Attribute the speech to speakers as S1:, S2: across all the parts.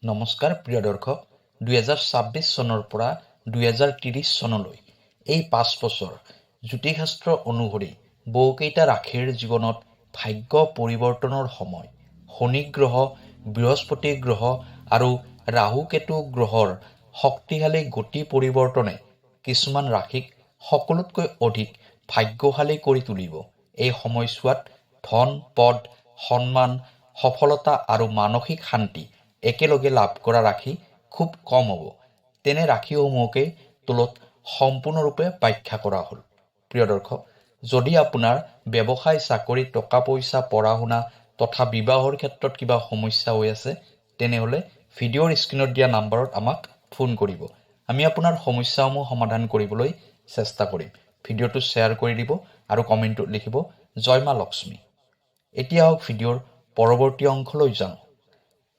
S1: নমস্কাৰ প্ৰিয় দৰ্শক 2026 চনৰ পৰা 2030 চনলৈ এই 5 বছৰ জ্যোতিষশাস্ত্ৰ অনুসৰি বহুকেইটা ৰাশিৰ জীৱনত ভাগ্য পৰিৱৰ্তনৰ সময়। শনি গ্ৰহ, বৃহস্পতি গ্ৰহ আৰু ৰাহু কেতু গ্ৰহৰ শক্তিশালী গতি পৰিৱৰ্তনে কিছুমান ৰাশিক সকলোতকৈ অধিক ভাগ্যশালী কৰি তুলিব। এই সময়ছোৱাত ধন, পদ, সন্মান, সফলতা আৰু মানসিক শান্তি একেলগে লাভ কৰা ৰাশি খুব কম হ'ব। তেনে ৰাশিসমূহকে তলত সম্পূৰ্ণৰূপে ব্যাখ্যা কৰা হ'ল। প্ৰিয় দৰ্শক, যদি আপোনাৰ ব্যৱসায়, চাকৰি, টকা পইচা, পঢ়া শুনা তথা বিবাহৰ ক্ষেত্ৰত কিবা সমস্যা হৈ আছে, তেনেহ'লে ভিডিঅ'ৰ স্ক্ৰীণত দিয়া নাম্বাৰত আমাক ফোন কৰিব। আমি আপোনাৰ সমস্যাসমূহ সমাধান কৰিবলৈ চেষ্টা কৰিম। ভিডিঅ'টো শ্বেয়াৰ কৰি দিব আৰু কমেণ্টত লিখিব জয় মা লক্ষ্মী। এতিয়া হওক ভিডিঅ'ৰ পৰৱৰ্তী অংশলৈ যাওঁ।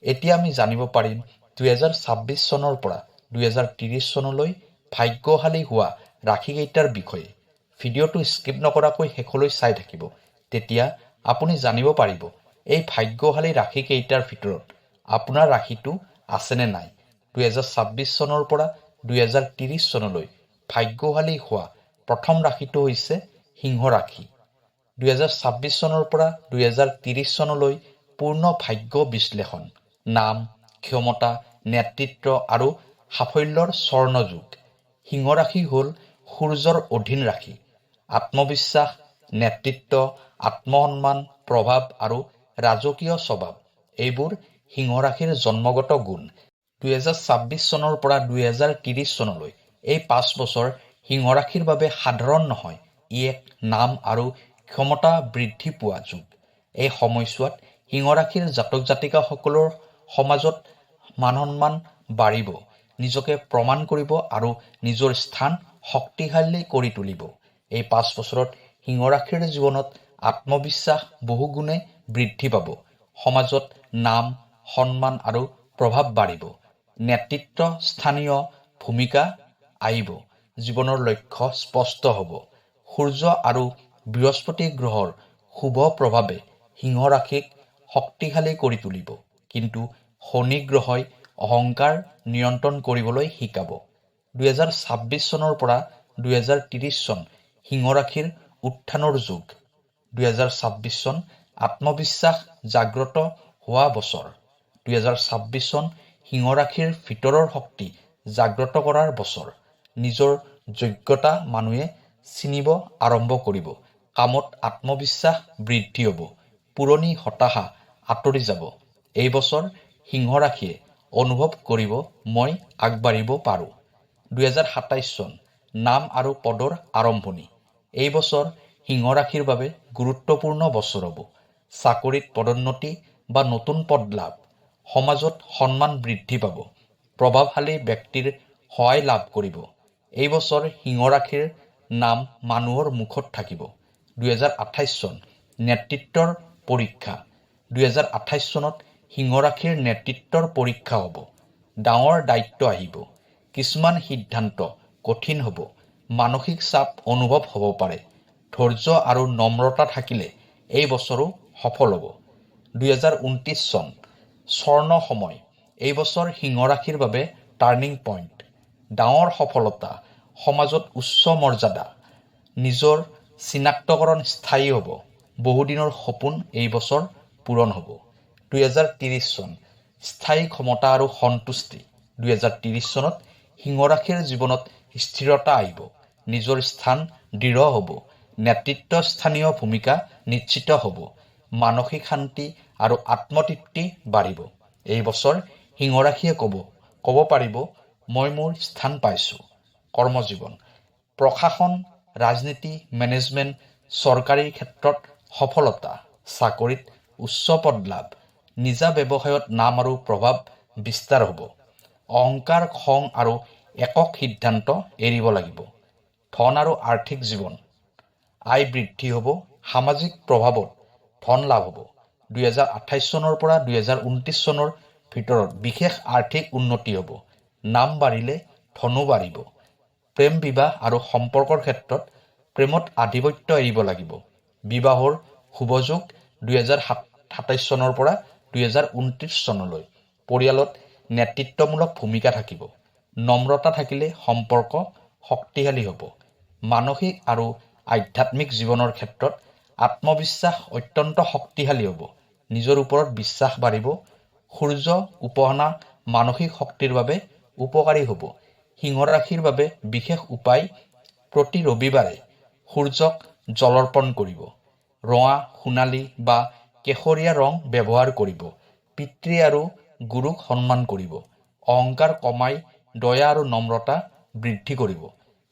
S1: এতিয়া আমি জানিব পাৰিম 2026 চনৰ পৰা 2030 চনলৈ ভাগ্যশালী হোৱা ৰাশিকেইটাৰ বিষয়ে। ভিডিঅ'টো স্কিপ নকৰাকৈ শেষলৈ চাই থাকিব। তেতিয়া আপুনি জানিব পাৰিব এই ভাগ্যশালী ৰাশিকেইটাৰ ভিতৰত আপোনাৰ ৰাশিটো আছেনে নাই। 2026 চনৰ পৰা 2030 চনলৈ ভাগ্যশালী হোৱা প্ৰথম ৰাশিটো হৈছে সিংহ ৰাশি। 2026 চনৰ পৰা 2030 চনলৈ পূৰ্ণ ভাগ্য বিশ্লেষণ। নাম, ক্ষমতা, নেতৃত্ব আৰু সাফল্যৰ স্বৰ্ণযুগ। সিংহ ৰাশি হ'ল সূৰ্যৰ অধীন ৰাশি। আত্মবিশ্বাস, নেতৃত্ব, আত্মসন্মান, প্ৰভাৱ আৰু ৰাজকীয় স্বভাৱ এইবোৰ সিংহ ৰাশিৰ জন্মগত গুণ। 2026 চনৰ পৰা 2030 চনলৈ এই 5 বছৰ সিংহ ৰাশিৰ বাবে সাধাৰণ নহয়। ই এক নাম আৰু ক্ষমতা বৃদ্ধি পোৱা যুগ। এই সময়ছোৱাত সিংহ ৰাশিৰ জাতক জাতিকাসকলৰ সমাজত মান সন্মান বাঢ়িব, নিজকে প্ৰমাণ কৰিব আৰু নিজৰ স্থান শক্তিশালী কৰি তুলিব। এই 5 বছৰত সিংহ ৰাশিৰ জীৱনত আত্মবিশ্বাস বহুগুণে বৃদ্ধি পাব। সমাজত নাম, সন্মান আৰু প্ৰভাৱ বাঢ়িব। নেতৃত্ব স্থানীয় ভূমিকা আহিব। জীৱনৰ লক্ষ্য স্পষ্ট হ'ব। সূৰ্য আৰু বৃহস্পতি গ্ৰহৰ শুভ প্ৰভাৱে সিংহ ৰাশিক শক্তিশালী কৰি তুলিব। কিন্তু শনি গ্ৰহই অহংকাৰ নিয়ন্ত্ৰণ কৰিবলৈ শিকাব। 2026 চনৰ পৰা 2030 চন সিংহ ৰাশিৰ উত্থানৰ যুগ। 2026 চন আত্মবিশ্বাস জাগ্ৰত হোৱা বছৰ। 2026 চন সিংহ ৰাশিৰ ভিতৰৰ শক্তি জাগ্ৰত কৰাৰ বছৰ। নিজৰ যোগ্যতা মানুহে চিনিব আৰম্ভ কৰিব। কামত আত্মবিশ্বাস বৃদ্ধি হ'ব। পুৰণি হতাশা আঁতৰি যাব। এই বছৰ সিংহ ৰাশিয়ে অনুভৱ কৰিব মই আগবাঢ়িব পাৰোঁ। 2027 চন নাম আৰু পদৰ আৰম্ভণি। এই বছৰ সিংহ ৰাশিৰ বাবে গুৰুত্বপূৰ্ণ বছৰ হ'ব। চাকৰিত পদোন্নতি বা নতুন পদ লাভ। সমাজত সন্মান বৃদ্ধি পাব। প্ৰভাৱশালী ব্যক্তিৰ সহায় লাভ কৰিব। এই বছৰ সিংহ ৰাশিৰ নাম মানুহৰ মুখত থাকিব। 2028 চন নেতৃত্বৰ পৰীক্ষা। 2028 চনত সিংহ ৰাশিৰ নেতৃত্বৰ পৰীক্ষা হ'ব। ডাঙৰ দায়িত্ব আহিব। কিছুমান সিদ্ধান্ত কঠিন হ'ব। মানসিক চাপ অনুভৱ হ'ব পাৰে। ধৈৰ্য আৰু নম্ৰতা থাকিলে এই বছৰো সফল হ'ব। 2029 চন স্বৰ্ণ সময়। এই বছৰ সিংহ ৰাশিৰ বাবে টাৰ্ণিং পইণ্ট। ডাঙৰ সফলতা, সমাজত উচ্চ মৰ্যাদা, নিজৰ চিনাক্তকৰণ স্থায়ী হ'ব। বহুদিনৰ সপোন এই বছৰ পূৰণ হ'ব। 2030 চন স্থায়ী ক্ষমতা আৰু সন্তুষ্টি। 2030 চনত সিংহ ৰাশিৰ জীৱনত স্থিৰতা আহিব। নিজৰ স্থান দৃঢ় হ'ব। নেতৃত্ব স্থানীয় ভূমিকা নিশ্চিত হ'ব। মানসিক শান্তি আৰু আত্মতৃপ্তি বাঢ়িব। এই বছৰ সিংহ ৰাশিয়ে ক'ব পাৰিব মই মোৰ স্থান পাইছোঁ। কৰ্মজীৱন, প্ৰশাসন, ৰাজনীতি, মেনেজমেণ্ট, চৰকাৰী ক্ষেত্ৰত সফলতা, চাকৰিত উচ্চ পদ লাভ, নিজা ব্যৱসায়ত নাম আৰু প্ৰভাৱ বিস্তাৰ হ'ব। অহংকাৰ, খং আৰু একক সিদ্ধান্ত এৰিব লাগিব। ধন আৰু আৰ্থিক জীৱন, আয় বৃদ্ধি হ'ব। সামাজিক প্ৰভাৱত ধন লাভ হ'ব। 2028 চনৰ পৰা 2029 চনৰ ভিতৰত বিশেষ আৰ্থিক উন্নতি হ'ব। নাম বাঢ়িলে ধনো বাঢ়িব। প্ৰেম বিবাহ আৰু সম্পৰ্কৰ ক্ষেত্ৰত প্ৰেমত আধিপত্য এৰিব লাগিব। বিবাহৰ শুভযোগ 2027 চনৰ পৰা 2029 চনলৈ। পৰিয়ালত নেতৃত্বমূলক ভূমিকা থাকিব। নম্ৰতা থাকিলে সম্পৰ্ক শক্তিশালী হ'ব। মানসিক আৰু আধ্যাত্মিক জীৱনৰ ক্ষেত্ৰত আত্মবিশ্বাস অত্যন্ত শক্তিশালী হ'ব। নিজৰ ওপৰত বিশ্বাস বাঢ়িব। সূৰ্য উপাসনা মানসিক শক্তিৰ বাবে উপকাৰী হ'ব। সিংহ ৰাশিৰ বাবে বিশেষ উপায় প্ৰতি ৰবিবাৰে সূৰ্যক জলৰ্পণ কৰিব। ৰঙা, সোণালী বা কেশৰীয়া ৰং ব্যৱহাৰ কৰিব। পিতৃ আৰু গুৰুক সন্মান কৰিব। অহংকাৰ কমাই দয়া আৰু নম্ৰতা বৃদ্ধি কৰিব।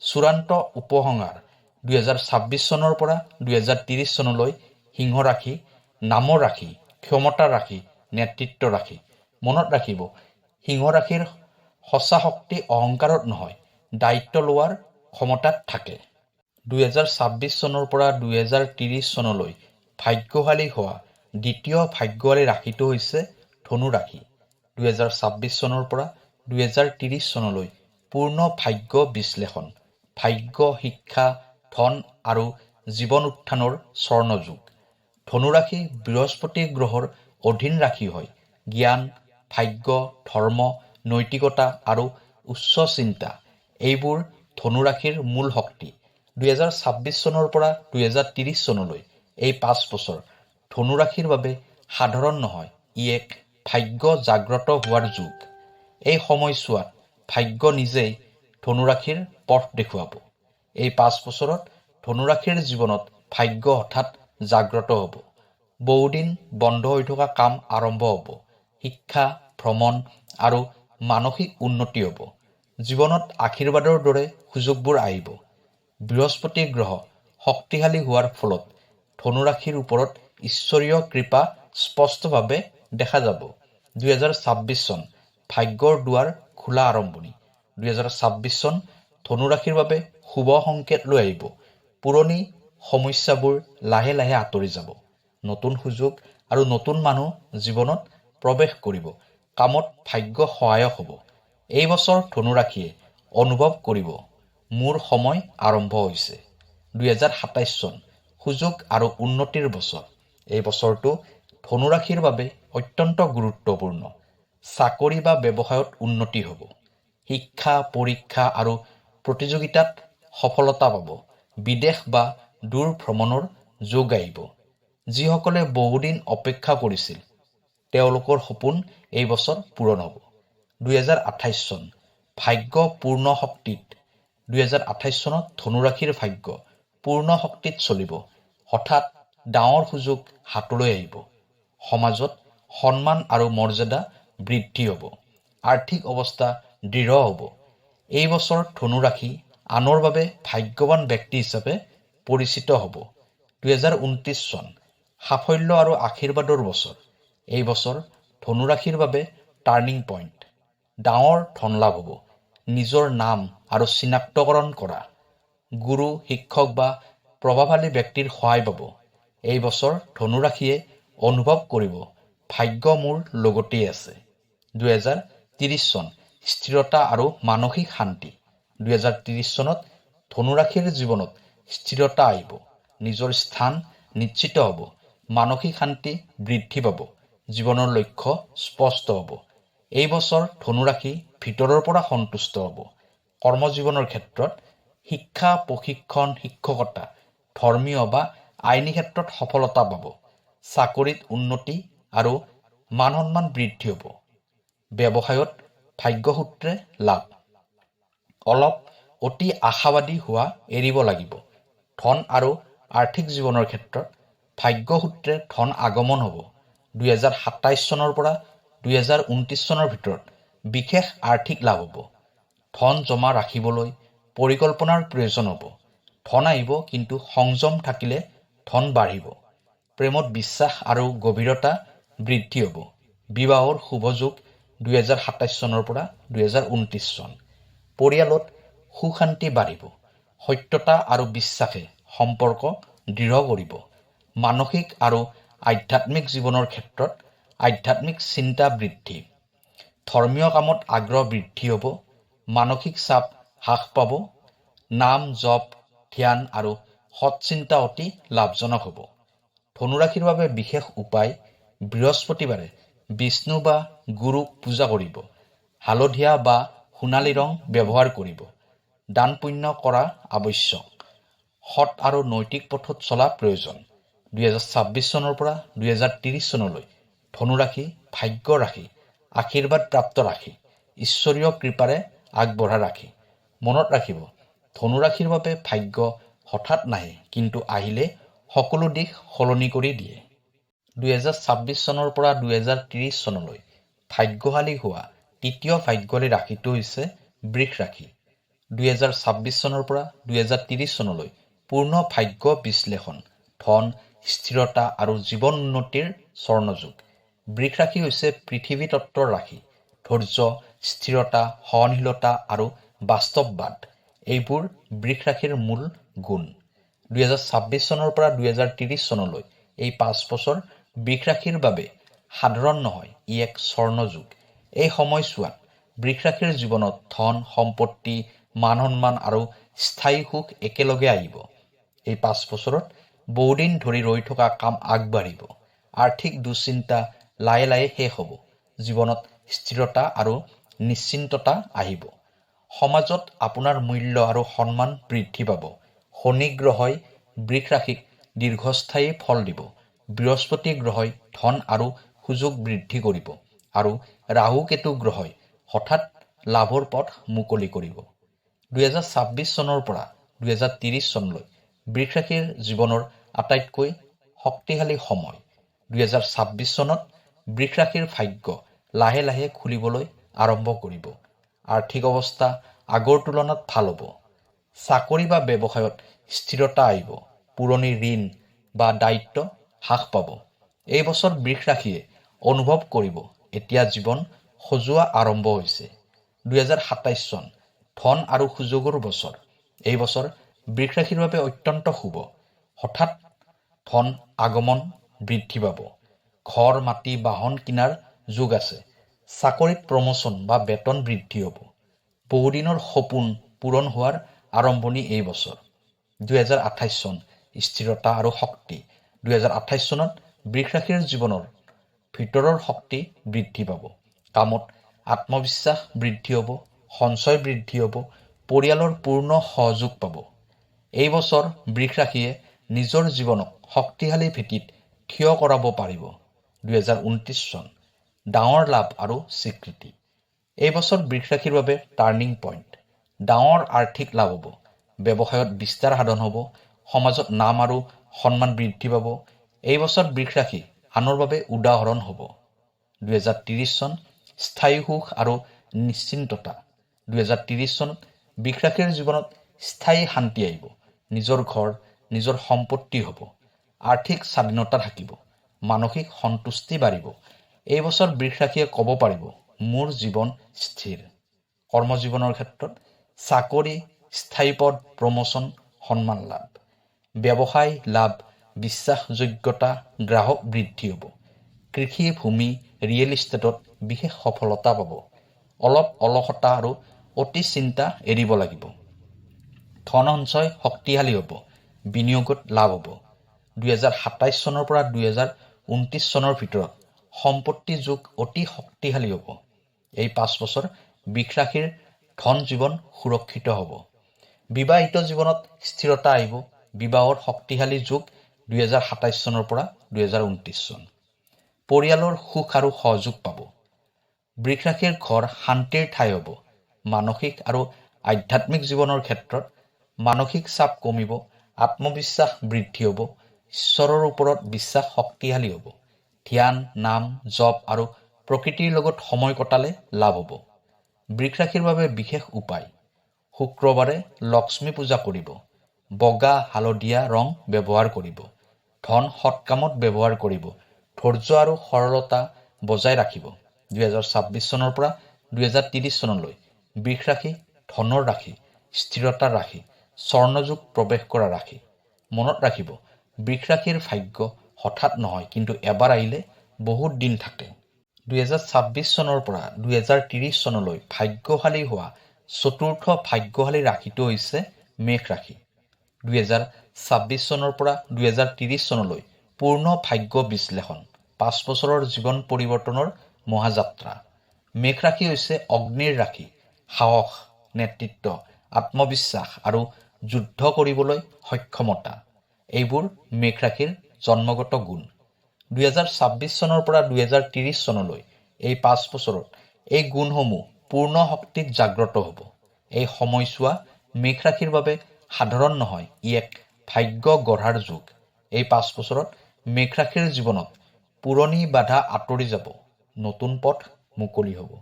S1: চূড়ান্ত উপসংহাৰ 2026 চনৰ পৰা 2030 চনলৈ সিংহ ৰাশি নামৰ ৰাশি, ক্ষমতাৰ ৰাশি, নেতৃত্বৰ ৰাশি। মনত ৰাখিব, সিংহ ৰাশিৰ সঁচা শক্তি অহংকাৰত নহয়, দায়িত্ব লোৱাৰ ক্ষমতাত থাকে। 2026 চনৰ পৰা 2030 চনলৈ ভাগ্যশালী হোৱা দ্বিতীয় ভাগ্যশালী ৰাশিটো হৈছে ধনু ৰাশি। 2026 চনৰ পৰা 2030 চনলৈ পূৰ্ণ ভাগ্য বিশ্লেষণ। ভাগ্য, শিক্ষা, ধন আৰু জীৱন উত্থানৰ স্বৰ্ণযুগ। ধনুৰাশি বৃহস্পতি গ্ৰহৰ অধীন ৰাশি হয়। জ্ঞান, ভাগ্য, ধৰ্ম, নৈতিকতা আৰু উচ্চ চিন্তা এইবোৰ ধনুৰাশিৰ মূল শক্তি। 2026 চনৰ পৰা 2030 চনলৈ এই 5 বছৰ ধনুৰাশিৰ বাবে সাধাৰণ নহয়। ই এক ভাগ্য জাগ্ৰত হোৱাৰ যুগ। এই সময়ছোৱাত ভাগ্য নিজেই ধনুৰাশিৰ পথ দেখুৱাব। এই 5 বছৰত ধনুৰাশিৰ জীৱনত ভাগ্য হঠাৎ জাগ্ৰত হ'ব। বহুদিন বন্ধ হৈ থকা কাম আৰম্ভ হ'ব। শিক্ষা, ভ্ৰমণ আৰু মানসিক উন্নতি হ'ব। জীৱনত আশীৰ্বাদৰ দৰে সুযোগবোৰ আহিব। বৃহস্পতি গ্ৰহ শক্তিশালী হোৱাৰ ফলত ধনুৰাশিৰ ওপৰত ঈশ্বৰীয় কৃপা স্পষ্টভাৱে দেখা যাব। 2026 চন ভাগ্যৰ দুৱাৰ খোলা আৰম্ভণি। 2026 চন ধনুৰাশিৰ বাবে শুভ সংকেত লৈ আহিব। পুৰণি সমস্যাবোৰ লাহে লাহে আঁতৰি যাব। নতুন সুযোগ আৰু নতুন মানুহ জীৱনত প্ৰৱেশ কৰিব। কামত ভাগ্য সহায়ক হ'ব। এই বছৰ ধনুৰাশিয়ে অনুভৱ কৰিব, মোৰ সময় আৰম্ভ হৈছে। 2027 চন সুযোগ আৰু উন্নতিৰ বছৰ। এই বছৰটো ধনুৰাশিৰ বাবে অত্যন্ত গুৰুত্বপূৰ্ণ। চাকৰি বা ব্যৱসায়ত উন্নতি হ'ব। শিক্ষা, পৰীক্ষা আৰু প্ৰতিযোগিতাত সফলতা পাব। বিদেশ বা দূৰ ভ্ৰমণৰ যোগ আহিব। যিসকলে বহুদিন অপেক্ষা কৰিছিল তেওঁলোকৰ সপোন এই বছৰ পূৰণ হ'ব। 2028 চন ভাগ্য পূৰ্ণ শক্তিত। 2028 চনত ধনুৰাশিৰ ভাগ্য পূৰ্ণ শক্তিত চলিব। হঠাৎ ডাঙৰ সুযোগ হাতলৈ আহিব। সমাজত সন্মান আৰু মৰ্যাদা বৃদ্ধি হ'ব। আৰ্থিক অৱস্থা দৃঢ় হ'ব। এই বছৰ ধনুৰাশি আনৰ বাবে ভাগ্যৱান ব্যক্তি হিচাপে পৰিচিত হ'ব। 2029 চন সাফল্য আৰু আশীৰ্বাদৰ বছৰ। এই বছৰ ধনুৰাশিৰ বাবে টাৰ্ণিং পইণ্ট। ডাঙৰ ধন লাভ হ'ব। নিজৰ নাম আৰু চিনাক্তকৰণ কৰা। গুৰু, শিক্ষক বা প্ৰভাৱশালী ব্যক্তিৰ সহায় পাব। এই বছৰ ধনুৰাশিয়ে অনুভৱ কৰিব, ভাগ্য মোৰ লগতেই আছে। 2030 চন স্থিৰতা আৰু মানসিক শান্তি। 2030 চনত ধনুৰাশিৰ জীৱনত স্থিৰতা আহিব। নিজৰ স্থান নিশ্চিত হ'ব। মানসিক শান্তি বৃদ্ধি পাব। জীৱনৰ লক্ষ্য স্পষ্ট হ'ব। এই বছৰ ধনুৰাশি ভিতৰৰ পৰা সন্তুষ্ট হ'ব। কৰ্মজীৱনৰ ক্ষেত্ৰত শিক্ষা, প্ৰশিক্ষণ, শিক্ষকতা, ধৰ্মীয় বা আইনী ক্ষেত্ৰত সফলতা পাব। চাকৰিত উন্নতি আৰু মান সন্মান বৃদ্ধি হ'ব। ব্যৱসায়ত ভাগ্যসূত্ৰে লাভ। অলপ অতি আশাবাদী হোৱা এৰিব লাগিব। ধন আৰু আৰ্থিক জীৱনৰ ক্ষেত্ৰত ভাগ্যসূত্ৰে ধন আগমন হ'ব। 2027 চনৰ পৰা 2029 চনৰ ভিতৰত বিশেষ আৰ্থিক লাভ হ'ব। ধন জমা ৰাখিবলৈ পৰিকল্পনাৰ প্ৰয়োজন হ'ব। ধন আহিব, কিন্তু সংযম থাকিলে ধন বাঢ়িব। প্ৰেমত বিশ্বাস আৰু গভীৰতা বৃদ্ধি হ'ব। বিবাহৰ শুভ যোগ 2027 চনৰ পৰা 2029 চন। পৰিয়ালত সুখ শান্তি বাঢ়িব। সত্যতা আৰু বিশ্বাসে সম্পৰ্ক দৃঢ় কৰিব। মানসিক আৰু আধ্যাত্মিক জীৱনৰ ক্ষেত্ৰত আধ্যাত্মিক চিন্তা বৃদ্ধি। ধৰ্মীয় কামত আগ্ৰহ বৃদ্ধি হ'ব। মানসিক চাপ হ্ৰাস পাব। নাম জপ, ধ্যান আৰু সৎচিন্তা অতি লাভজনক হ'ব। ধনুৰাশিৰ বাবে বিশেষ উপায়: বৃহস্পতিবাৰে বিষ্ণু বা গুৰুক পূজা কৰিব। হালধীয়া বা সোণালী ৰং ব্যৱহাৰ কৰিব। দান পুণ্য কৰা আৱশ্যক। সৎ আৰু নৈতিক পথত চলা প্ৰয়োজন। 2026 চনৰ পৰা 2030 চনলৈ ধনুৰাশি ভাগ্য ৰাশি, আশীৰ্বাদ প্ৰাপ্ত ৰাশি, ঈশ্বৰীয় কৃপাৰে আগবঢ়া ৰাশি। মনত ৰাখিব, ধনুৰাশিৰ বাবে ভাগ্য হঠাৎ নাহে, কিন্তু আহিলে সকলো দিশ সলনি কৰি দিয়ে। 2026 চনৰ পৰা 2030 চনলৈ ভাগ্যশালী হোৱা তৃতীয় ভাগ্যশালী ৰাশিটো হৈছে বৃষ ৰাশি। 2026 চনৰ পৰা 2030 চনলৈ পূৰ্ণ ভাগ্য বিশ্লেষণ, ধন, স্থিৰতা আৰু জীৱন উন্নতিৰ স্বৰ্ণযুগ। বৃষ ৰাশি হৈছে পৃথিৱী তত্ত্বৰ ৰাশি। ধৈৰ্য, স্থিৰতা, সহনশীলতা আৰু বাস্তৱবাদ এইবোৰ বৃষ ৰাশিৰ মূল গুণ। 2026 চনৰ পৰা 2030 চনলৈ এই 5 বছৰ বৃষ ৰাশিৰ বাবে সাধাৰণ নহয়, ই এক স্বৰ্ণযুগ। এই সময়ছোৱাত বৃষ ৰাশিৰ জীৱনত ধন, সম্পত্তি, মান সন্মান আৰু স্থায়ী সুখ একেলগে আহিব। এই 5 বছৰত বহুদিন ধৰি ৰৈ থকা কাম আগবাঢ়িব। আৰ্থিক দুশ্চিন্তা লাহে লাহে শেষ হ'ব। জীৱনত স্থিৰতা আৰু নিশ্চিন্ততা আহিব। সমাজত আপোনাৰ মূল্য আৰু সন্মান বৃদ্ধি পাব। শনি গ্ৰহই বৃষ ৰাশিক দীৰ্ঘস্থায়ী ফল দিব। বৃহস্পতি গ্ৰহই ধন আৰু সুযোগ বৃদ্ধি কৰিব আৰু ৰাহু কেতু গ্ৰহই হঠাৎ লাভৰ পথ মুকলি কৰিব। 2026 চনৰ পৰা 2030 চনলৈ বৃষ ৰাশিৰ জীৱনৰ আটাইতকৈ শক্তিশালী সময়। 2026 চনত বৃষ ৰাশিৰ ভাগ্য লাহে লাহে খুলিবলৈ আৰম্ভ কৰিব। আৰ্থিক অৱস্থা আগৰ তুলনাত ভাল হ'ব। চাকৰি বা ব্যৱসায়ত স্থিৰতা আহিব। পুৰণি ঋণ বা দায়িত্ব হ্ৰাস পাব। এই বছৰ বৃষ ৰাশিয়ে অনুভৱ কৰিব, এতিয়া জীৱন সজোৱা আৰম্ভ হৈছে। 2027 চন ধন আৰু সুযোগৰ বছৰ। এই বছৰ বৃষ ৰাশিৰ বাবে অত্যন্ত শুভ। হঠাৎ ধন আগমন বৃদ্ধি পাব। ঘৰ, মাটি, বাহন কিনাৰ যোগ আছে। চাকৰিত প্ৰমোচন বা বেতন বৃদ্ধি হ'ব। বহুদিনৰ সপোন পূৰণ হোৱাৰ আৰম্ভণি এই বছৰ। 2028 চন স্থিৰতা আৰু শক্তি। 2028 চনত বৃষ ৰাশিৰ জীৱনৰ ভিতৰৰ শক্তি বৃদ্ধি পাব। কামত আত্মবিশ্বাস বৃদ্ধি হ'ব, সঞ্চয় বৃদ্ধি হ'ব, পৰিয়ালৰ পূৰ্ণ সহযোগ পাব। এই বছৰ বৃষ ৰাশিয়ে নিজৰ জীৱনক শক্তিশালী ভেটিত থিয় কৰাব পাৰিব। 2029 চন ডাঙৰ লাভ আৰু স্বীকৃতি। এই বছৰ বৃষ ৰাশিৰ বাবে টাৰ্ণিং পইণ্ট। ডাঙৰ আৰ্থিক লাভ হ'ব। ব্যৱসায়ত বিস্তাৰ সাধন হ'ব। সমাজত নাম আৰু সন্মান বৃদ্ধি পাব। এই বছৰ বৃষ ৰাশি আনৰ বাবে উদাহৰণ হ'ব। 2030 চন স্থায়ী সুখ আৰু নিশ্চিন্ততা। 2030 চনত বৃষ ৰাশিৰ জীৱনত স্থায়ী শান্তি আহিব। নিজৰ ঘৰ, নিজৰ সম্পত্তি হ'ব। আৰ্থিক স্বাধীনতা থাকিব। মানসিক সন্তুষ্টি বাঢ়িব। এই বছৰ বৃষ ৰাশিয়ে ক'ব পাৰিব, মোৰ জীৱন স্থিৰ। কৰ্মজীৱনৰ ক্ষেত্ৰত চাকৰি, স্থায়ী পদ, প্ৰমোচন, সন্মান লাভ। ব্যৱসায় লাভ, বিশ্বাসযোগ্যতা, গ্ৰাহক বৃদ্ধি হ'ব। কৃষি, ভূমি, ৰিয়েল ইষ্টেটত বিশেষ সফলতা পাব। অলপ অলসতা আৰু অতি চিন্তা এৰিব লাগিব। ধন সঞ্চয় শক্তিশালী হ'ব। বিনিয়োগত লাভ হ'ব। 2027 চনৰ পৰা 2029 চনৰ ভিতৰত সম্পত্তি যোগ অতি শক্তিশালী হ'ব। এই 5 বছৰ বৃষ ৰাশিৰ ধন জীৱন সুৰক্ষিত হ'ব। বিবাহিত জীৱনত স্থিৰতা আহিব। বিবাহৰ শক্তিশালী যুগ 2027 চনৰ পৰা 2029 চন। পৰিয়ালৰ সুখ আৰু সহযোগ পাব। বৃষ ৰাশিৰ ঘৰ শান্তিৰ ঠাই হ'ব। মানসিক আৰু আধ্যাত্মিক জীৱনৰ ক্ষেত্ৰত মানসিক চাপ কমিব। আত্মবিশ্বাস বৃদ্ধি হ'ব। ঈশ্বৰৰ ওপৰত বিশ্বাস শক্তিশালী হ'ব। ধ্যান, নাম, জপ আৰু প্ৰকৃতিৰ লগত সময় কটালে লাভ হ'ব। বৃষ ৰাশিৰ বাবে বিশেষ উপায়। শুক্ৰবাৰে লক্ষ্মী পূজা কৰিব। বগা, হালধীয়া ৰং ব্যৱহাৰ কৰিব। ধন সৎ কামত ব্যৱহাৰ কৰিব। ধৈৰ্য আৰু সৰলতা বজাই ৰাখিব। 2026 চনৰ পৰা 2030 চনলৈ বৃষ ৰাশি ধনৰ ৰাশি, স্থিৰতাৰ ৰাশি, স্বৰ্ণযুগ প্ৰৱেশ কৰা ৰাশি। মনত ৰাখিব, বৃষ ৰাশিৰ ভাগ্য হঠাৎ নহয়, কিন্তু এবাৰ আহিলে বহুত দিন থাকে। 2026 চনৰ পৰা 2030 চনলৈ ভাগ্যশালী হোৱা চতুৰ্থ ভাগ্যশালী ৰাশিটো হৈছে মেষ ৰাশি। 2026 চনৰ পৰা 2030 চনলৈ পূৰ্ণ ভাগ্য বিশ্লেষণ, 5 বছৰৰ জীৱন পৰিৱৰ্তনৰ মহাযাত্ৰা। মেঘ ৰাশি হৈছে অগ্নিৰ ৰাশি। সাহস, নেতৃত্ব, আত্মবিশ্বাস আৰু যুদ্ধ কৰিবলৈ সক্ষমতা এইবোৰ মেঘ ৰাশিৰ জন্মগত গুণ। 2026 চনৰ পৰা 2030 চনলৈ এই 5 বছৰত এই গুণসমূহ পূৰ্ণ শক্তিত জাগ্ৰত হ'ব। এই সময়ছোৱা মেঘ ৰাশিৰ বাবে সাধাৰণ নহয়, ই এক ভাগ্য গঢ়াৰ যুগ। এই 5 বছৰত মেঘ ৰাশিৰ জীৱনত পুৰণি বাধা আঁতৰি যাব, নতুন পথ মুকলি হ'ব।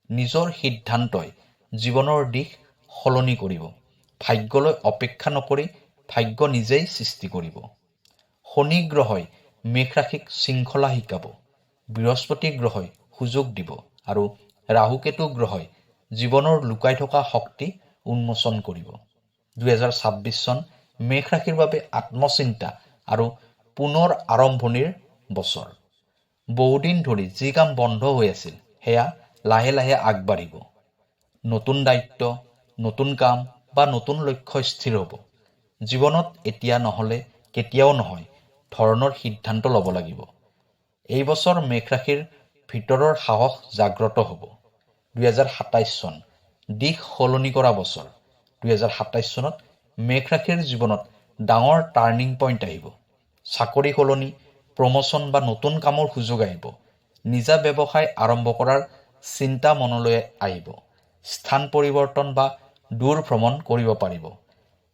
S1: নিজৰ সিদ্ধান্তই জীৱনৰ দিশ সলনি কৰিব। ভাগ্যলৈ অপেক্ষা নকৰি ভাগ্য নিজেই সৃষ্টি কৰিব। শনি গ্ৰহই মেঘ ৰাশিক শৃংখলা শিকাব, বৃহস্পতি গ্ৰহই সুযোগ দিব আৰু ৰাহুকেতু গ্ৰহই জীৱনৰ লুকাই থকা শক্তি উন্মোচন কৰিব। 2026 চন মেঘ ৰাশিৰ বাবে আত্মচিন্তা আৰু পুনৰ আৰম্ভণিৰ বছৰ। বহুদিন ধৰি যি কাম বন্ধ হৈ আছিল সেয়া লাহে লাহে আগবাঢ়িব। নতুন দায়িত্ব, নতুন কাম বা নতুন লক্ষ্য স্থিৰ হ'ব। জীৱনত এতিয়া নহ'লে কেতিয়াও নহয় ধৰণৰ সিদ্ধান্ত ল'ব লাগিব। এই বছৰ মেঘ ৰাশিৰ ভিতৰৰ সাহস জাগ্ৰত হ'ব। 2027 চন দিশ সলনি কৰা বছৰ। 2027 চনত মেঘ ৰাশিৰ জীৱনত ডাঙৰ টাৰ্ণিং পইণ্ট আহিব। চাকৰি সলনি, প্ৰমোচন বা নতুন কামৰ সুযোগ আহিব। নিজা ব্যৱসায় আৰম্ভ কৰাৰ চিন্তা মনলৈ আহিব। স্থান পৰিৱৰ্তন বা দূৰ ভ্ৰমণ কৰিব পাৰিব।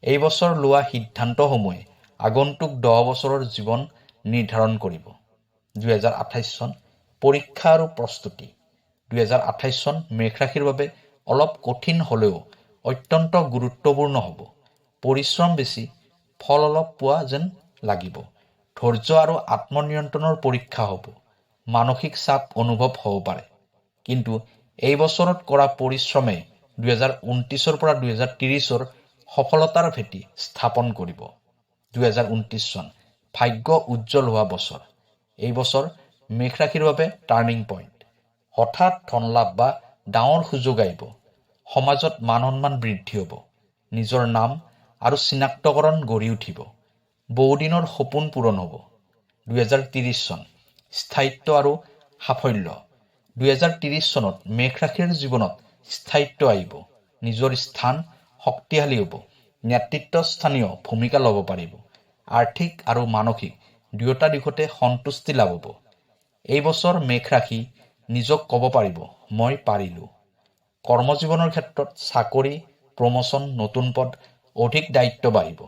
S1: এই বছৰ লোৱা সিদ্ধান্তসমূহে আগন্তুক 10 বছৰৰ জীৱন নিৰ্ধাৰণ কৰিব। 2028 চন পৰীক্ষা আৰু প্ৰস্তুতি। 2028 চন মেঘ ৰাশিৰ বাবে অলপ কঠিন হ'লেও অত্যন্ত গুৰুত্বপূৰ্ণ হ'ব। পৰিশ্ৰম বেছি, ফল অলপ পোৱা যেন লাগিব। ধৈৰ্য আৰু আত্মনিয়ন্ত্ৰণৰ পৰীক্ষা হ'ব। মানসিক চাপ অনুভৱ হ'ব পাৰে। কিন্তু এই বছৰত কৰা পৰিশ্ৰমে 2029 পৰা 2030 সফলতাৰ ভেটি স্থাপন কৰিব। 2029 চন ভাগ্য উজ্জ্বল হোৱা বছৰ। এই বছৰ মেঘ ৰাশিৰ বাবে টাৰ্ণিং পইণ্ট। হঠাৎ ধন লাভ বা ডাঙৰ সুযোগ আহিব। সমাজত মান সন্মান বৃদ্ধি হ'ব। নিজৰ নাম আৰু চিনাক্তকৰণ গঢ়ি উঠিব। বহুদিনৰ সপোন পূৰণ হ'ব। 2030 চন স্থায়িত্ব আৰু সাফল্য। 2030 চনত মেঘ ৰাশিৰ জীৱনত স্থায়িত্ব আহিব। নিজৰ স্থান শক্তিশালী হ'ব। নেতৃত্বস্থানীয় ভূমিকা ল'ব পাৰিব। আৰ্থিক আৰু মানসিক দুয়োটা দিশতে সন্তুষ্টি লাভ হ'ব। এই বছৰ মেঘ ৰাশি নিজক ক'ব পাৰিব, মই পাৰিলোঁ। কৰ্মজীৱনৰ ক্ষেত্ৰত চাকৰি, প্ৰমোচন, নতুন পদ, অধিক দায়িত্ব বাঢ়িব।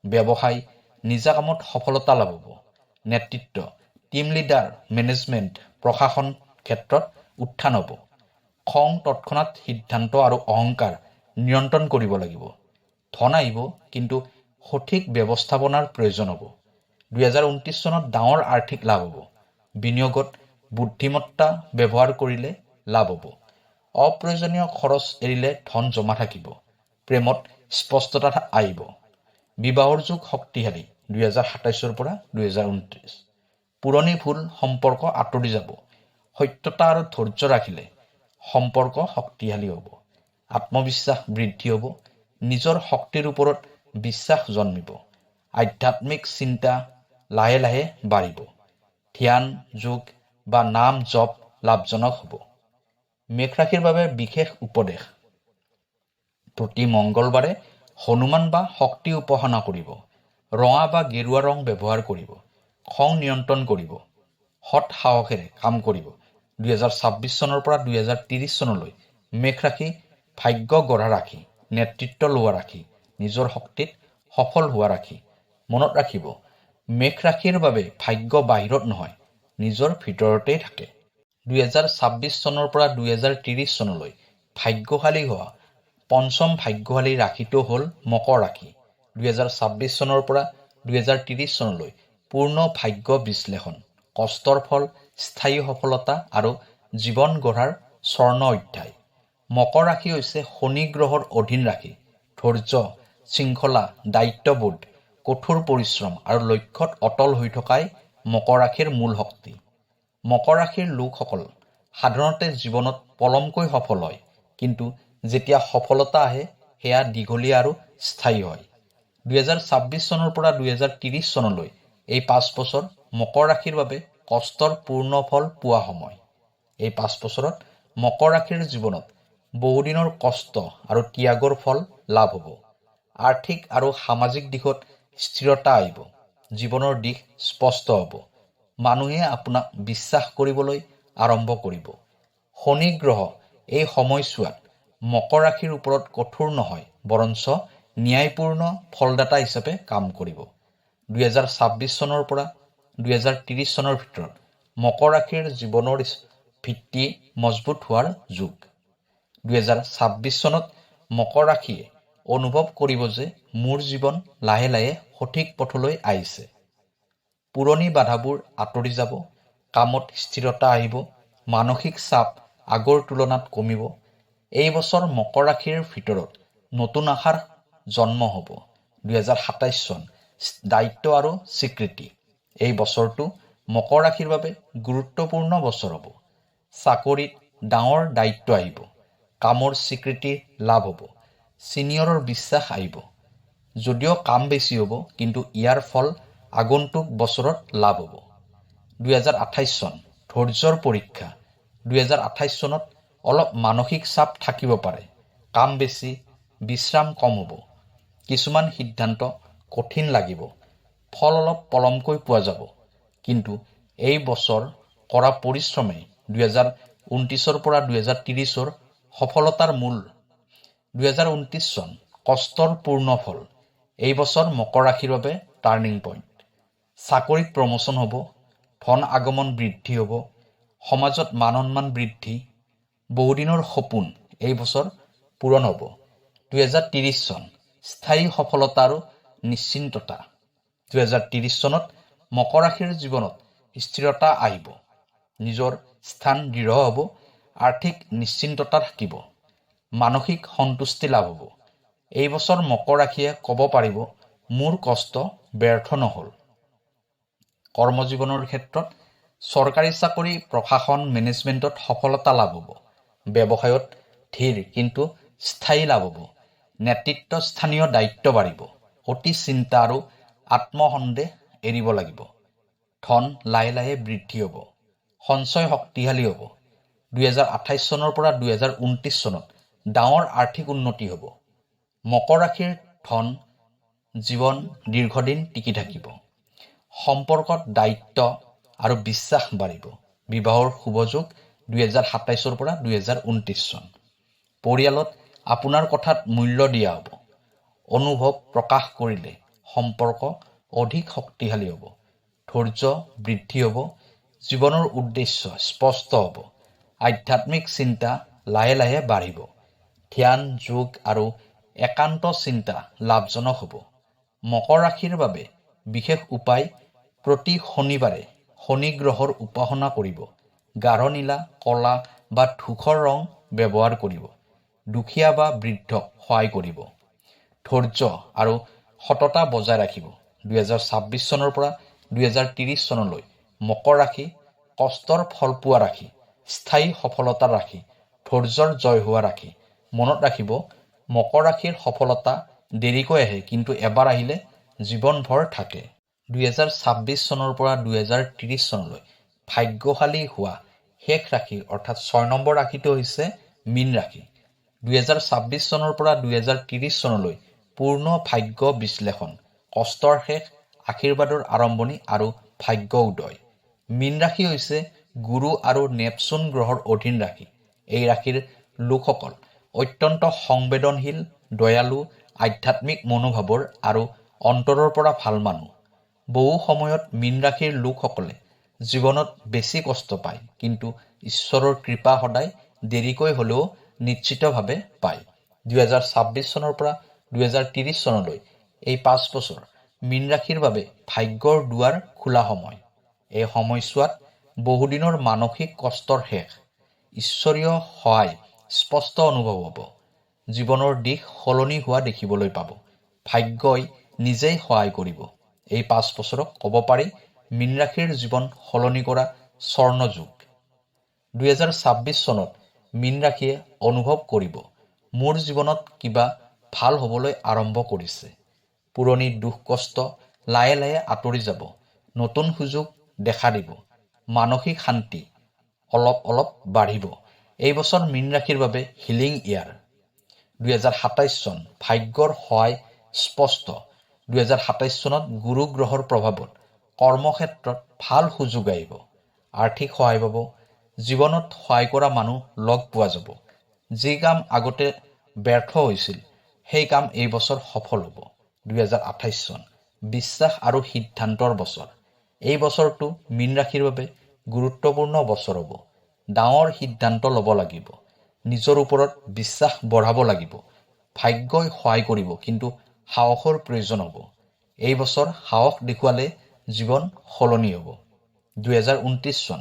S1: ব্যৱসায়, নিজা কামত সফলতা লাভ হ'ব। নেতৃত্ব, টিম লিডাৰ, মেনেজমেণ্ট, প্ৰশাসন ক্ষেত্ৰত উত্থান হ'ব। খং, তৎক্ষণাত সিদ্ধান্ত আৰু অহংকাৰ নিয়ন্ত্ৰণ কৰিব লাগিব। ধন আহিব, কিন্তু সঠিক ব্যৱস্থাপনাৰ প্ৰয়োজন হ'ব। 2029 চনত ডাঙৰ আৰ্থিক লাভ হ'ব। বিনিয়োগত বুদ্ধিমত্তা ব্যৱহাৰ কৰিলে লাভ হ'ব। অপ্ৰয়োজনীয় খৰচ এৰিলে ধন জমা থাকিব। প্ৰেমত স্পষ্টতা আহিব। বিবাহৰ যুগ শক্তিশালী 2027 পৰা 2029। পুৰণি ভুল সম্পৰ্ক আঁতৰি যাব। সত্যতা আৰু ধৈৰ্য ৰাখিলে সম্পৰ্ক শক্তিশালী হ'ব। আত্মবিশ্বাস বৃদ্ধি হ'ব। নিজৰ শক্তিৰ ওপৰত বিশ্বাস জন্মিব। আধ্যাত্মিক চিন্তা লাহে লাহে বাঢ়িব। ধ্যান, যোগ বা নাম জপ লাভজনক হ'ব। মেঘ ৰাশিৰ বাবে বিশেষ উপদেশ। প্ৰতি মংগলবাৰে হনুমান বা শক্তি উপাসনা কৰিব। ৰঙা বা গেৰুৱা ৰং ব্যৱহাৰ কৰিব। খং নিয়ন্ত্ৰণ কৰিব। সৎ সাহসেৰে কাম কৰিব। 2026 চনৰ পৰা 2030 চনলৈ মেঘ ৰাশি ভাগ্য গঢ়া ৰাশি, নেতৃত্ব লোৱা ৰাশি, নিজৰ শক্তিত সফল হোৱা ৰাশি। মনত ৰাখিব, মেঘ ৰাশিৰ বাবে ভাগ্য বাহিৰত নহয়, নিজৰ ভিতৰতেই থাকে। 2026 চনৰ পৰা 2030 চনলৈ ভাগ্যশালী হোৱা পঞ্চম ভাগ্যশালী ৰাশিটো হ'ল মকৰ ৰাশি। 2026 চনৰ পৰা 2030 চনলৈ পূৰ্ণ ভাগ্য বিশ্লেষণ, কষ্টৰ ফল, স্থায়ী সফলতা আৰু জীৱন গঢ়াৰ স্বৰ্ণ অধ্যায়। মকৰ ৰাশি হৈছে শনি গ্ৰহৰ অধীন ৰাশি। ধৈৰ্য, শৃংখলা, দায়িত্ববোধ, কঠোৰ পৰিশ্ৰম আৰু লক্ষ্যত অটল হৈ থকাই মকৰ ৰাশিৰ মূল শক্তি। মকৰ ৰাশিৰ লোকসকল সাধাৰণতে জীৱনত পলমকৈ সফল হয়, কিন্তু যেতিয়া সফলতা আহে সেয়া দীঘলীয়া আৰু স্থায়ী হয়। 2026 চনৰ পৰা 2030 চনলৈ এই 5 বছৰ মকৰ ৰাশিৰ বাবে কষ্টৰ পূৰ্ণ ফল পোৱা সময়। এই 5 বছৰত মকৰ ৰাশিৰ জীৱনত বহুদিনৰ কষ্ট আৰু ত্যাগৰ ফল লাভ হ'ব। আৰ্থিক আৰু সামাজিক দিশত স্থিৰতা আহিব। জীৱনৰ দিশ স্পষ্ট হ'ব। মানুহে আপোনাক বিশ্বাস কৰিবলৈ আৰম্ভ কৰিব। শনি গ্ৰহ এই সময়ছোৱাত মকৰ ৰাশিৰ ওপৰত কঠোৰ নহয়, বৰঞ্চ ন্যায়পূৰ্ণ ফলদাতা হিচাপে কাম কৰিব। 2026 চনৰ পৰা 2030 চনৰ ভিতৰত মকৰ ৰাশিৰ জীৱনৰ ভিত্তি মজবুত হোৱাৰ যুগ। 2026 চনত মকৰ ৰাশিয়ে অনুভৱ কৰিব যে মোৰ জীৱন লাহে লাহে সঠিক পথলৈ আহিছে। পুৰণি বাধাবোৰ আঁতৰি যাব, কামত স্থিৰতা আহিব, মানসিক চাপ আগৰ তুলনাত কমিব। এই বছৰ মকৰ ৰাশিৰ ভিতৰত নতুন আশাৰ জন্ম হ'ব। 2027 চন দায়িত্ব আৰু স্বীকৃতি। এই বছৰটো মকৰ ৰাশিৰ বাবে গুৰুত্বপূৰ্ণ বছৰ হ'ব। চাকৰিত ডাঙৰ দায়িত্ব আহিব, কামৰ স্বীকৃতি লাভ হ'ব, ছিনিয়ৰৰ বিশ্বাস আহিব। যদিও কাম বেছি হ'ব, কিন্তু ইয়াৰ ফল আগন্তুক বছৰত লাভ হ'ব। 2028 চন ধৈৰ্যৰ পৰীক্ষা। 2028 চনত অলপ মানসিক চাপ থাকিব পাৰে। কাম বেছি, বিশ্ৰাম কম হ'ব। কিছুমান সিদ্ধান্ত কঠিন লাগিব। ফল অলপ পলমকৈ পোৱা যাব। কিন্তু এই বছৰ কৰা পৰিশ্ৰমে 2029 পৰা 2030 সফলতাৰ মূল। 2029 চন কষ্টৰ পূৰ্ণ ফল। এই বছৰ মকৰ ৰাশিৰ বাবে টাৰ্ণিং পইণ্ট। চাকৰিত প্ৰমোচন হ'ব, ধন আগমন বৃদ্ধি হ'ব, সমাজত মান সন্মান বৃদ্ধি। বহুদিনৰ সপোন এই বছৰ পূৰণ হ'ব। 2030 চন স্থায়ী সফলতা আৰু নিশ্চিন্ততা। 2030 চনত মকৰ ৰাশিৰ জীৱনত স্থিৰতা আহিব। নিজৰ স্থান দৃঢ় হ'ব, আৰ্থিক নিশ্চিন্ততা থাকিব, মানসিক সন্তুষ্টি লাভ হ'ব। এই বছৰ মকৰ ৰাশিয়ে ক'ব পাৰিব, মোৰ কষ্ট ব্যৰ্থ নহ'ল। কৰ্মজীৱনৰ ক্ষেত্ৰত চৰকাৰী চাকৰি, প্ৰশাসন, মেনেজমেণ্টত সফলতা লাভ হ'ব। ব্যৱসায়ত ধীৰ কিন্তু স্থায়ী লাভ হ'ব। নেতৃত্ব স্থানীয় দায়িত্ব বাঢ়িব। অতি চিন্তা আৰু আত্মসন্দেহ এৰিব লাগিব। ধন লাহে লাহে বৃদ্ধি হ'ব। সঞ্চয় শক্তিশালী হ'ব। 2028 চনৰ পৰা 2029 চনত ডাঙৰ আৰ্থিক উন্নতি হ'ব। মকৰ ৰাশিৰ ধন জীৱন দীৰ্ঘদিন টিকি থাকিব। সম্পৰ্কত দায়িত্ব আৰু বিশ্বাস বাঢ়িব। বিবাহৰ শুভযোগ 2027 পৰা 2029 চন। পৰিয়ালত আপোনাৰ কথাত মূল্য দিয়া হ'ব। অনুভৱ প্ৰকাশ কৰিলে সম্পৰ্ক অধিক শক্তিশালী হ'ব। ধৈৰ্য বৃদ্ধি হ'ব। জীৱনৰ উদ্দেশ্য স্পষ্ট হ'ব। আধ্যাত্মিক চিন্তা লাহে লাহে বাঢ়িব। ধ্যান, যোগ আৰু একান্ত চিন্তা লাভজনক হ'ব। মকৰ ৰাশিৰ বাবে বিশেষ উপায়: প্ৰতি শনিবাৰে শনি গ্ৰহৰ উপাসনা কৰিব। গাঢ় নীলা, কলা বা ধূসৰ ৰং ব্যৱহাৰ কৰিব। দুখীয়া বা বৃদ্ধক সহায় কৰিব। ধৈৰ্য আৰু সততা বজাই ৰাখিব। 2026 চনৰ পৰা 2030 চনলৈ মকৰ ৰাশি কষ্টৰ ফল পোৱা ৰাশি, স্থায়ী সফলতাৰ ৰাশি, ধৈৰ্যৰ জয় হোৱা ৰাশি। মনত ৰাখিব, মকৰ ৰাশিৰ সফলতা দেৰিকৈ আহে, কিন্তু এবাৰ আহিলে জীৱনভৰ থাকে। 2026 চনৰ পৰা 2030 চনলৈ ভাগ্যশালী হোৱা শেষ ৰাশি অৰ্থাৎ 6 নম্বৰ ৰাশিটো হৈছে মীন ৰাশি। 2026 চনৰ পৰা 2030 চনলৈ পূৰ্ণ ভাগ্য বিশ্লেষণ, কষ্টৰ শেষ, আশীৰ্বাদৰ আৰম্ভণি আৰু ভাগ্য উদয়। মীন ৰাশি হৈছে গুৰু আৰু নেপচুন গ্ৰহৰ অধীন ৰাশি। এই ৰাশিৰ লোকসকল অত্যন্ত সংবেদনশীল, দয়ালু, আধ্যাত্মিক মনোভাৱৰ আৰু অন্তৰৰ পৰা ভাল মানুহ। বহু সময়ত মীন ৰাশিৰ লোকসকলে জীৱনত বেছি কষ্ট পায়, কিন্তু ঈশ্বৰৰ কৃপা সদায় দেৰিকৈ হ'লেও নিশ্চিতভাৱে পায়। 2026 চনৰ পৰা 2030 চনলৈ এই 5 বছৰ মীন ৰাশিৰ বাবে ভাগ্যৰ দুৱাৰ খোলা সময়। এই সময়ছোৱাত বহুদিনৰ মানসিক কষ্টৰ শেষ, ঈশ্বৰীয় সহায় স্পষ্ট অনুভৱ হ'ব। জীৱনৰ দিশ সলনি হোৱা দেখিবলৈ পাব। ভাগ্যই নিজেই সহায় কৰিব। এই 5 বছৰক ক'ব পাৰি মীন ৰাশিৰ জীৱন সলনি কৰা স্বৰ্ণযুগ। 2026 চনত মীন ৰাশিয়ে অনুভৱ কৰিব, মোৰ জীৱনত কিবা ভাল হ'বলৈ আৰম্ভ কৰিছে। পুৰণি দুখ কষ্ট লাহে লাহে আঁতৰি যাব। নতুন সুযোগ দেখা দিব। মানসিক শান্তি অলপ অলপ বাঢ়িব। এই বছৰ মীন ৰাশিৰ বাবে হিলিং ইয়াৰ। 2027 চন ভাগ্যৰ সহায় স্পষ্ট। 2027 চনত গুৰু গ্ৰহৰ প্ৰভাৱত কৰ্মক্ষেত্ৰত ভাল সুযোগ আহিব। আৰ্থিক সহায় পাব। জীৱনত সহায় কৰা মানুহ লগ পোৱা যাব। যি কাম আগতে ব্যৰ্থ হৈছিল সেই কাম এই বছৰ সফল হ'ব। 2028 চন বিশ্বাস আৰু সিদ্ধান্তৰ বছৰ। এই বছৰটো মীন ৰাশিৰ বাবে গুৰুত্বপূৰ্ণ বছৰ হ'ব। ডাঙৰ সিদ্ধান্ত ল'ব লাগিব। নিজৰ ওপৰত বিশ্বাস বঢ়াব লাগিব। ভাগ্যই সহায় কৰিব, কিন্তু সাহসৰ প্ৰয়োজন হ'ব। এই বছৰ সাহস দেখুৱালে জীৱন সলনি হ'ব। 2029 চন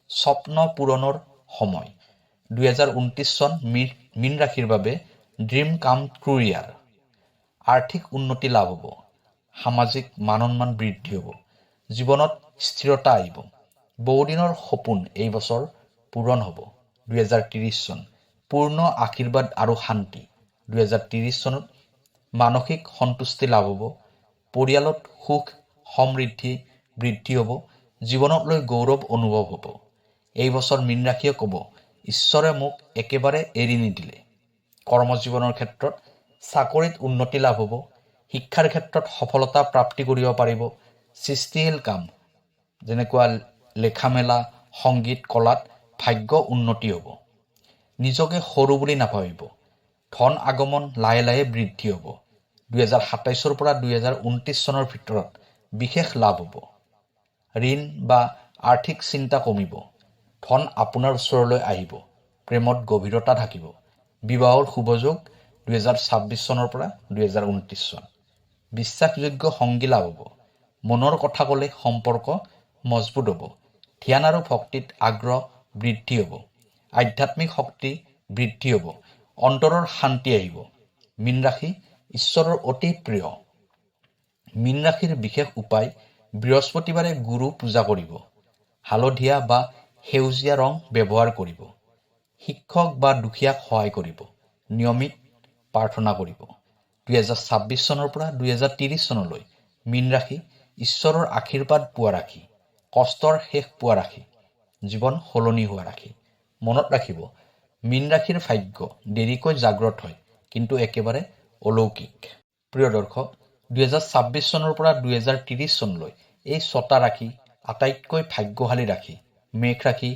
S1: স্বপ্ন পূৰণৰ সময়। 2029 চন মীন ৰাশিৰ বাবে ড্ৰিম কাম ট্ৰু ইয়াৰ। আৰ্থিক উন্নতি লাভ হ'ব। সামাজিক মান সন্মান বৃদ্ধি হ'ব। জীৱনত স্থিৰতা আহিব। বহুদিনৰ সপোন এই বছৰ পূৰণ হ'ব। 2030 চন পূৰ্ণ আশীৰ্বাদ আৰু শান্তি। 2030 চনত মানসিক সন্তুষ্টি লাভ হ'ব। পৰিয়ালত সুখ সমৃদ্ধি বৃদ্ধি হ'ব। জীৱনক লৈ গৌৰৱ অনুভৱ হ'ব। এই বছৰ মীন ৰাশিয়ে ক'ব, ঈশ্বৰে মোক একেবাৰে এৰি নিদিলে। কৰ্মজীৱনৰ ক্ষেত্ৰত চাকৰিত উন্নতি লাভ হ'ব। শিক্ষাৰ ক্ষেত্ৰত সফলতা প্ৰাপ্তি কৰিব পাৰিব। সৃষ্টিশীল কাম যেনেকুৱা লেখা মেলা সংগীত কলাত ভাগ্য উন্নতি হ'ব। নিজকে সৰু বুলি নাভাবিব। ধন আগমন লাহে লাহে বৃদ্ধি হ'ব। 2027 পৰা 2029 চনৰ ভিতৰত বিশেষ লাভ হ'ব। ঋণ বা আৰ্থিক চিন্তা কমিব। ধন আপোনাৰ ওচৰলৈ আহিব। প্ৰেমত গভীৰতা থাকিব। বিবাহৰ শুভযোগ 2026 চনৰ পৰা 2029 চন। বিশ্বাসযোগ্য সংগী লাভ হ'ব। মনৰ কথা ক'লে সম্পৰ্ক মজবুত হ'ব। ধ্যান আৰু ভক্তিত আগ্ৰহ বৃদ্ধি হ'ব। আধ্যাত্মিক শক্তি বৃদ্ধি হ'ব। অন্তৰৰ শান্তি আহিব। মীন ৰাশি ঈশ্বৰৰ অতি প্ৰিয়। মীন ৰাশিৰ বিশেষ উপায় বৃহস্পতিবাৰে গুৰু পূজা কৰিব। হালধীয়া বা সেউজীয়া ৰং ব্যৱহাৰ কৰিব। শিক্ষক বা দুখীয়াক সহায় কৰিব। নিয়মিত প্ৰাৰ্থনা কৰিব। 2026 চনৰ পৰা 2030 চনলৈ মীন ৰাশি ঈশ্বৰৰ আশীৰ্বাদ পোৱা ৰাশি। কষ্টৰ শেষ পোৱা ৰাশি। জীৱন সলনি হোৱা ৰাশি। মনত ৰাখিব, মীন ৰাশিৰ ভাগ্য দেৰিকৈ জাগ্ৰত হয়, কিন্তু একেবাৰে অলৌকিক। প্ৰিয় দৰ্শক, 2026 চনৰ পৰা 2030 চনলৈ এই 6টা ৰাশি আটাইতকৈ ভাগ্যশালী ৰাশি। মেষ ৰাশি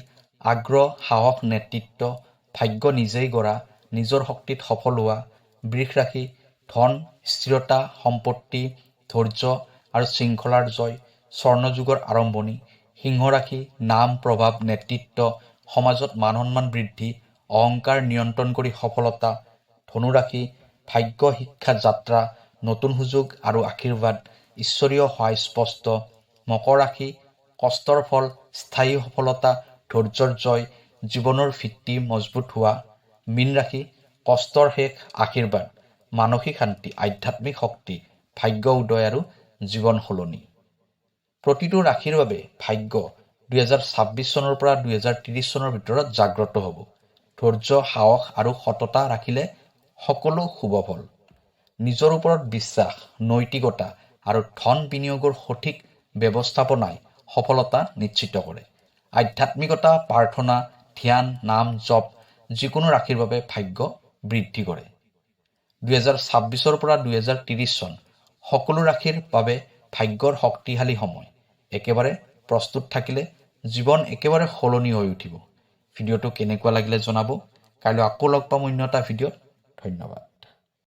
S1: আগ্ৰহ সাহস নেতৃত্ব ভাগ্য নিজেই গঢ়া নিজৰ শক্তিত সফল হোৱা। বৃষ ৰাশি ধন স্থিৰতা সম্পত্তি ধৈৰ্য আৰু শৃংখলাৰ জয় স্বৰ্ণযুগৰ আৰম্ভণি। সিংহ ৰাশি নাম প্ৰভাৱ নেতৃত্ব সমাজত মান সন্মান বৃদ্ধি অহংকাৰ নিয়ন্ত্ৰণ কৰি সফলতা। ধনু ৰাশি ভাগ্য শিক্ষা যাত্ৰা নতুন সুযোগ আৰু আশীৰ্বাদ ঈশ্বৰীয় সহায় স্পষ্ট। মকৰ ৰাশি কষ্টৰ ফল স্থায়ী সফলতা ধৈৰ্যৰ জয় জীৱনৰ ভিত্তি মজবুত হোৱা। মীন ৰাশি কষ্টৰ শেষ আশীৰ্বাদ মানসিক শান্তি আধ্যাত্মিক শক্তি ভাগ্য উদয় আৰু জীৱন সলনি। প্ৰতিটো ৰাশিৰ বাবে ভাগ্য 2026 চনৰ পৰা 2030 চনৰ ভিতৰত জাগ্ৰত হ'ব। ধৈৰ্য সাহস আৰু সততা ৰাখিলে সকলো শুভ ফল। নিজৰ ওপৰত বিশ্বাস নৈতিকতা আৰু ধন বিনিয়োগৰ সঠিক ব্যৱস্থাপনাই সফলতা নিশ্চিত কৰে। আধ্যাত্মিকতা প্ৰাৰ্থনা ধ্যান নাম জপ যিকোনো ৰাশিৰ বাবে ভাগ্য বৃদ্ধি কৰে। 2026 পৰা 2030 চন সকলো ৰাশিৰ বাবে ভাগ্যৰ শক্তিশালী সময়। একেবাৰে প্ৰস্তুত থাকিলে জীৱন একেবাৰে সলনি হৈ উঠিব। ভিডিঅ'টো কেনেকুৱা লাগিলে জনাব। কাইলৈ আকৌ লগ পাম অন্য এটা ভিডিঅ'ত। ধন্যবাদ।